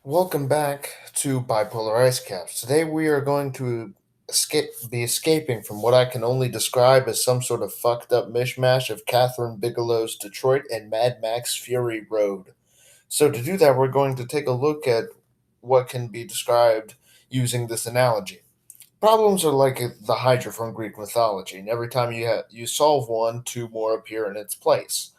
Welcome back to Bipolar Ice Caps. Today we are going to be escaping from what I can only describe as some sort of fucked up mishmash of Catherine Bigelow's Detroit and Mad Max Fury Road. So to do that, we're going to take a look at what can be described using this analogy. Problems are like the Hydra from Greek mythology, and every time you solve one, two more appear in its place.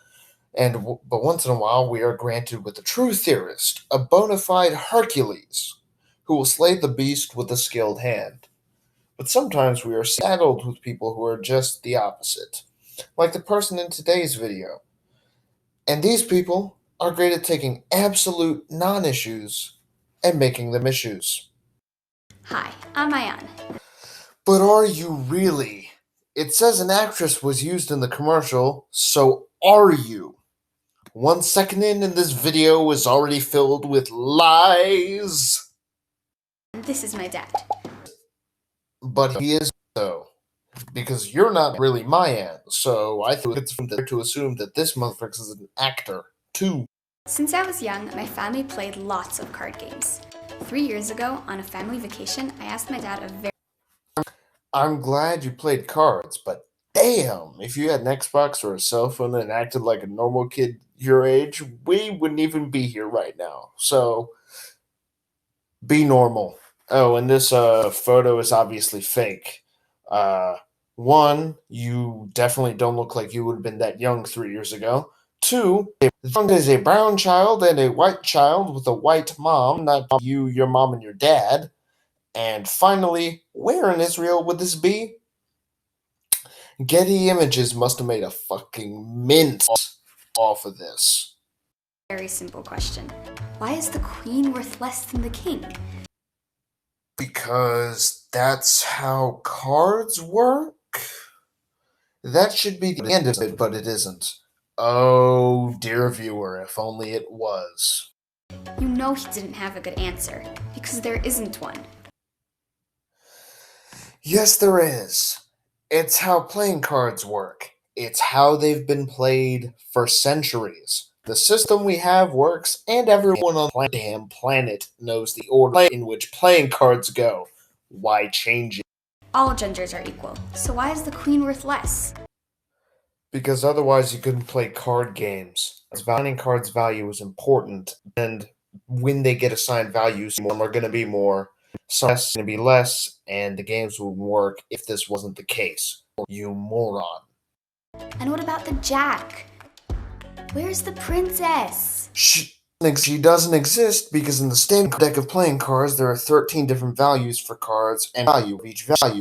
But once in a while, we are granted with a true theorist, a bona fide Hercules, who will slay the beast with a skilled hand. But sometimes we are saddled with people who are just the opposite, like the person in today's video. And these people are great at taking absolute non issues and making them issues. Hi, I'm Ayan. But are you really? It says an actress was used in the commercial, so are you? 1 second in, and this video is already filled with lies. This is my dad. But he is, though. Because you're not really my aunt, so I think it's fair to assume that this motherfucker is an actor, too. Since I was young, my family played lots of card games. 3 years ago, on a family vacation, I asked my dad a very I'm glad you played cards, but damn, if you had an Xbox or a cell phone and acted like a normal kid your age, we wouldn't even be here right now. So, be normal. Oh, and this photo is obviously fake. Uh, One, you definitely don't look like you would have been that young 3 years ago. Two, there's a brown child and a white child with a white mom, not you, your mom, and your dad. And finally, where in Israel would this be? Getty Images must have made a fucking mint off of this. simple question. Why is the queen worth less than the king? Because that's how cards work? That should be the end of it, but it isn't. Oh, dear viewer, if only it was. You know he didn't have a good answer, because there isn't one. Yes, there is. It's how playing cards work. It's how they've been played for centuries. The system we have works, and everyone on the damn planet knows the order in which playing cards go. Why change it? All genders are equal, so why is the queen worth less? Because otherwise you couldn't play card games. Assigning cards value is important, and when they get assigned values, some are going to be more, some are going to be less, and the games would work if this wasn't the case. You moron. And what about the jack? Where's the princess? She doesn't exist because in the standard deck of playing cards, there are 13 different values for cards and value,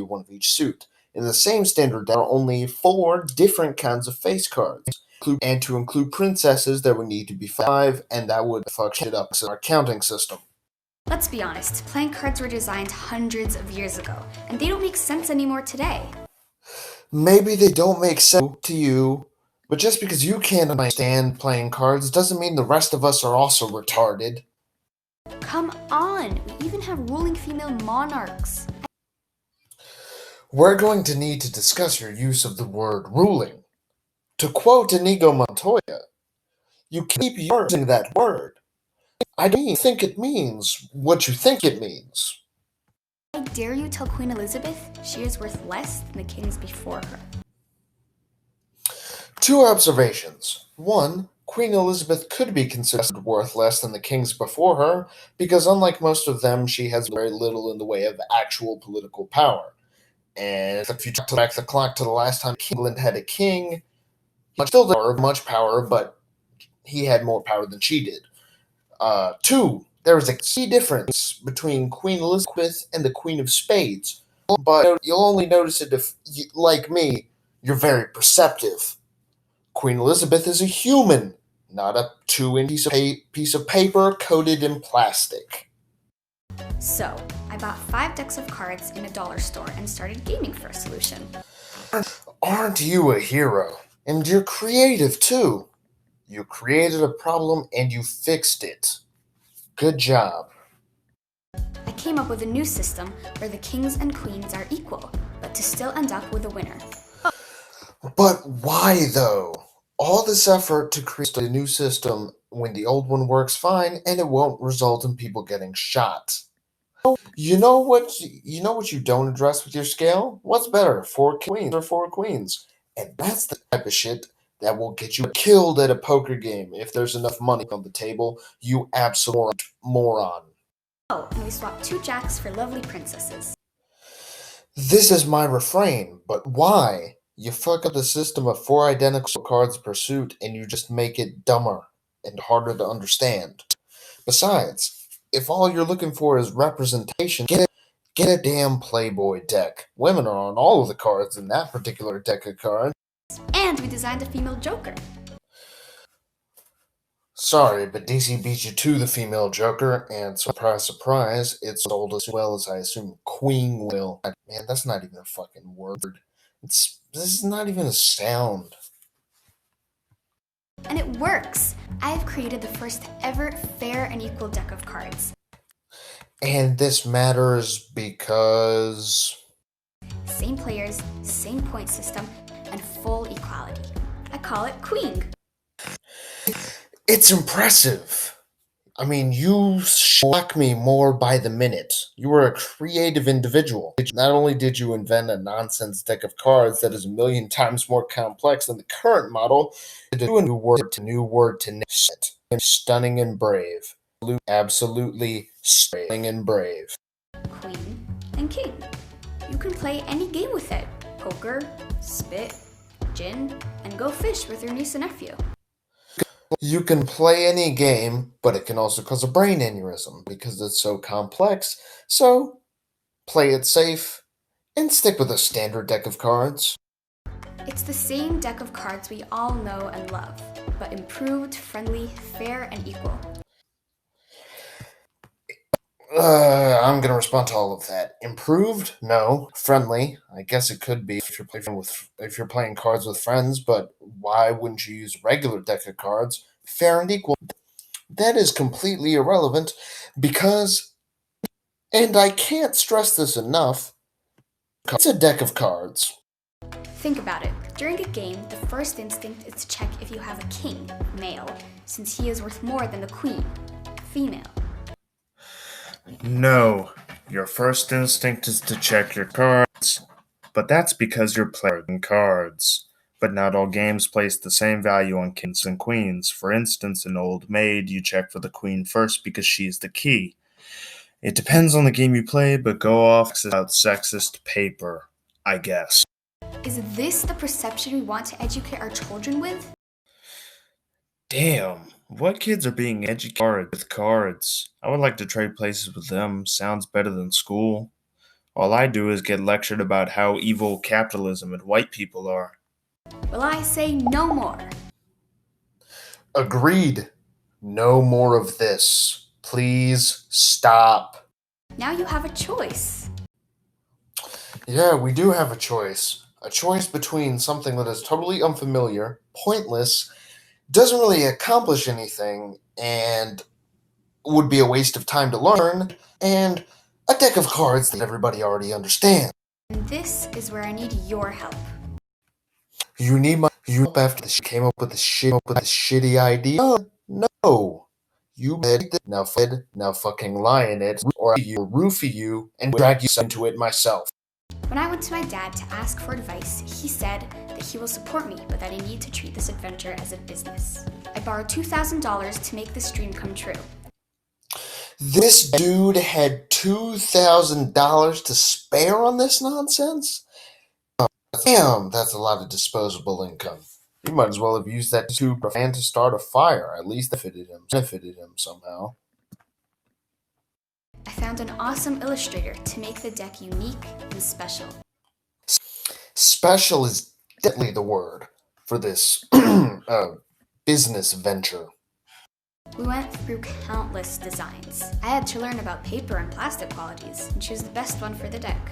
one of each suit. In the same standard deck, there are only 4 different kinds of face cards. And to include princesses, there would need to be 5, and that would fuck shit up in our counting system. Let's be honest, playing cards were designed hundreds of years ago, and they don't make sense anymore today. Maybe they don't make sense to you, but just because you can't understand playing cards doesn't mean the rest of us are also retarded. Come on, we even have ruling female monarchs. We're going to need to discuss your use of the word ruling. To quote Inigo Montoya, you keep using that word. I don't think it means what you think it means. I dare you tell Queen Elizabeth she is worth less than the kings before her. 2 observations. 1, Queen Elizabeth could be considered worth less than the kings before her, because unlike most of them, she has very little in the way of actual political power. And if you track back the clock to the last time England had a king, he still didn't have much power, but he had more power than she did. 2, there is a key difference between Queen Elizabeth and the Queen of Spades, but you'll only notice it if, like me, you're very perceptive. Queen Elizabeth is a human, not a 2-inch piece of paper coated in plastic. So, I bought 5 decks of cards in a dollar store and started gaming for a solution. Aren't you a hero? And you're creative, too. You created a problem and you fixed it. Good job. I came up with a new system where the kings and queens are equal, but to still end up with a winner. But why, though? All this effort to create a new system when the old one works fine and it won't result in people getting shot. You know what you don't address with your scale? What's better, four queens or four queens? And that's the type of shit that will get you killed at a poker game if there's enough money on the table, you absolute moron. Oh, and we swapped two jacks for lovely princesses. This is my refrain, but why? You fuck up the system of four identical cards per suit and you just make it dumber and harder to understand. Besides, if all you're looking for is representation, get a damn Playboy deck. Women are on all of the cards in that particular deck of cards. And we designed a female Joker. Sorry, but DC beat you to the female Joker, and surprise, surprise, it's sold as well as I assume Queeng will. Man, that's not even a fucking word. This is not even a sound. And it works! I've created the first ever fair and equal deck of cards. And this matters because Same players, same point system, and full equality. I call it Queeng. it's impressive. I mean, you shock me more by the minute. You are a creative individual. Not only did you invent a nonsense deck of cards that is a million times more complex than the current model, you did a new word to name it. Stunning and brave. Absolutely stunning and brave. Queen and king. You can play any game with it. Poker, spit, gin, and go fish with your niece and nephew. You can play any game, but it can also cause a brain aneurysm because it's so complex. So, play it safe and stick with a standard deck of cards. It's the same deck of cards we all know and love, but improved, friendly, fair, and equal. I'm gonna respond to all of that. Improved? No. Friendly? I guess it could be if you're playing cards with friends, but why wouldn't you use a regular deck of cards? Fair and equal. That is completely irrelevant because, and I can't stress this enough, it's a deck of cards. Think about it. During a game, the first instinct is to check if you have a king, male, since he is worth more than the queen, female. No, your first instinct is to check your cards, but that's because you're playing cards. But not all games place the same value on kings and queens. For instance, in Old Maid, you check for the queen first because she's the key. It depends on the game you play, but go off about sexist paper, I guess. Is this the perception we want to educate our children with? Damn, what kids are being educated with cards? I would like to trade places with them. Sounds better than school. All I do is get lectured about how evil capitalism and white people are. Well, I say no more. Agreed. No more of this. Please stop. Now you have a choice. Yeah, we do have a choice. A choice between something that is totally unfamiliar, pointless, doesn't really accomplish anything, and would be a waste of time to learn, and a deck of cards that everybody already understands. And this is where I need your help. You need my you after she came up with the shitty idea. No. You did now fucking lie in it, or you roofie you and drag you into it myself. When I went to my dad to ask for advice, he said that he will support me, but that I need to treat this adventure as a business. I borrowed $2,000 to make this dream come true. This dude had $2,000 to spare on this nonsense? Damn, that's a lot of disposable income. You might as well have used that to start a fire. At least benefited him somehow. I found an awesome illustrator to make the deck unique and special. Special is definitely the word for this business venture. We went through countless designs. I had to learn about paper and plastic qualities and choose the best one for the deck.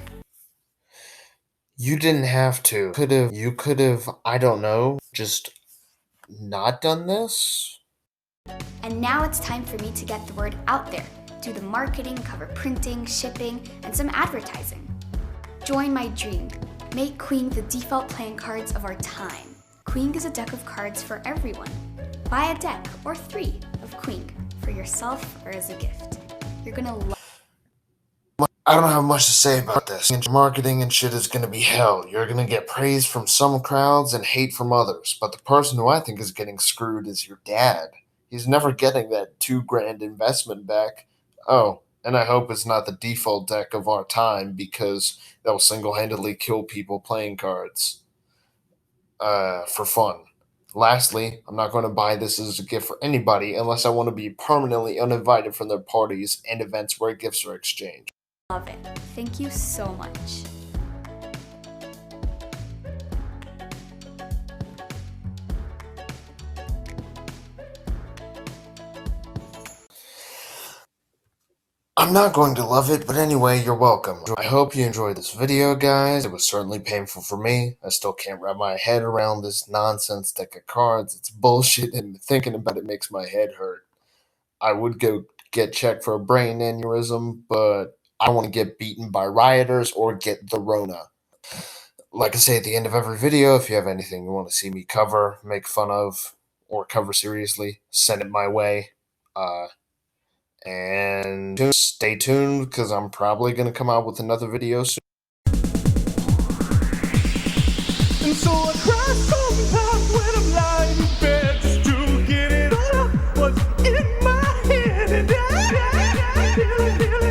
You didn't have to. You could have, I don't know, just not done this? And now it's time for me to get the word out there. Do the marketing, cover printing, shipping, and some advertising. Join my dream. Make Queeng the default playing cards of our time. Queeng is a deck of cards for everyone. Buy a deck or 3. of Queeng for yourself or as a gift. You're gonna love. I don't have much to say about this. Marketing and shit is gonna be hell. You're gonna get praise from some crowds and hate from others. But the person who I think is getting screwed is your dad. He's never getting that $2,000 investment back. Oh, and I hope it's not the default deck of our time because that will single-handedly kill people playing cards for fun. Lastly, I'm not going to buy this as a gift for anybody unless I want to be permanently uninvited from their parties and events where gifts are exchanged. Love it. Thank you so much. I'm not going to love it, but anyway, you're welcome. I hope you enjoyed this video, guys. It was certainly painful for me. I still can't wrap my head around this nonsense deck of cards. It's bullshit, and thinking about it makes my head hurt. I would go get checked for a brain aneurysm, but I don't want to get beaten by rioters or get the Rona. Like I say at the end of every video, if you have anything you want to see me cover, make fun of, or cover seriously, send it my way. And stay tuned because I'm probably going to come out with another video soon. And so I cry sometimes when I'm lying in bed just to get it all out what's in my head. And I feel